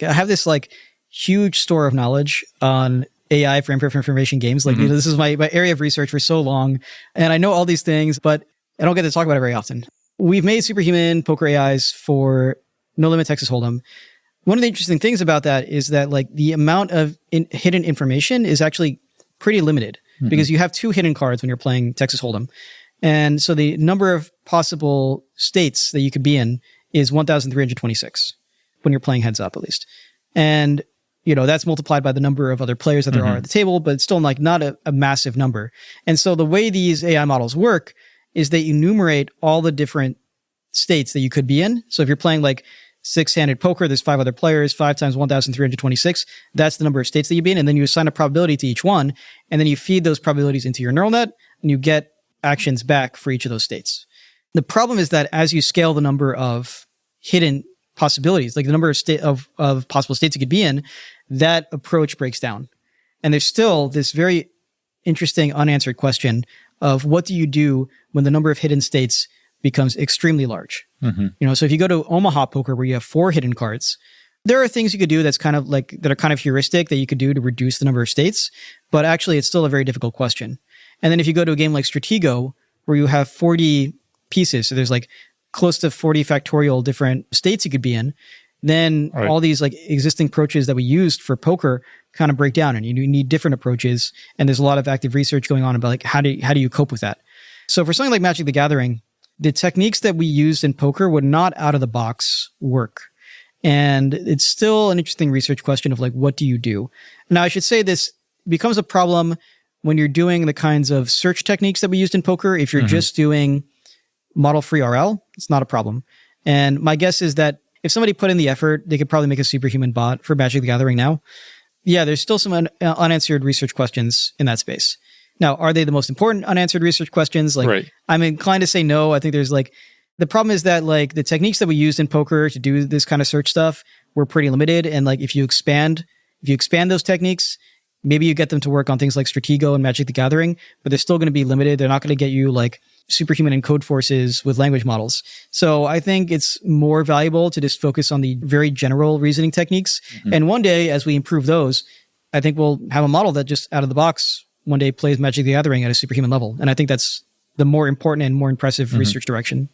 I have this like huge store of knowledge on AI for improve information games. Like, this is my area of research for so long. And I know all these things, but I don't get to talk about it very often. We've made superhuman poker AIs for No Limit Texas Hold'em. One of the interesting things about that is that like the amount of hidden information is actually pretty limited because you have 2 hidden cards when you're playing Texas Hold'em. And so the number of possible states that you could be in is 1,326 when you're playing heads up, at least. And, you know, that's multiplied by the number of other players that there are at the table, but it's still like not a massive number. And so the way these AI models work is they enumerate all the different states that you could be in. So if you're playing like 6-handed poker, there's 5 other players, 5 times 1,326. That's the number of states that you'd be in. And then you assign a probability to each one. And then you feed those probabilities into your neural net and you get actions back for each of those states. The problem is that as you scale the number of hidden possibilities, like the number of possible states you could be in, that approach breaks down. And there's still this very interesting unanswered question of what do you do when the number of hidden states becomes extremely large? You know, so if you go to Omaha Poker where you have 4 hidden cards, there are things you could do that are kind of heuristic that you could do to reduce the number of states, but actually it's still a very difficult question. And then if you go to a game like Stratego where you have 40 pieces, so there's like close to 40 factorial different states you could be in, then all these like existing approaches that we used for poker kind of break down and you need different approaches. And there's a lot of active research going on about like, how do you cope with that? So for something like Magic the Gathering, the techniques that we used in poker would not out of the box work. And it's still an interesting research question of like, what do you do? Now, I should say this becomes a problem when you're doing the kinds of search techniques that we used in poker. If you're just doing model-free RL, it's not a problem. And my guess is that if somebody put in the effort, they could probably make a superhuman bot for Magic the Gathering now. Yeah, there's still some unanswered research questions in that space. Now, are they the most important unanswered research questions? Like, I'm inclined to say no. I think there's like, the problem is that like the techniques that we used in poker to do this kind of search stuff were pretty limited. And like, if you expand those techniques, maybe you get them to work on things like Stratego and Magic the Gathering, but they're still going to be limited. They're not going to get you like superhuman encode forces with language models. So I think it's more valuable to just focus on the very general reasoning techniques. And one day, as we improve those, I think we'll have a model that just out of the box one day plays Magic the Gathering at a superhuman level. And I think that's the more important and more impressive research direction.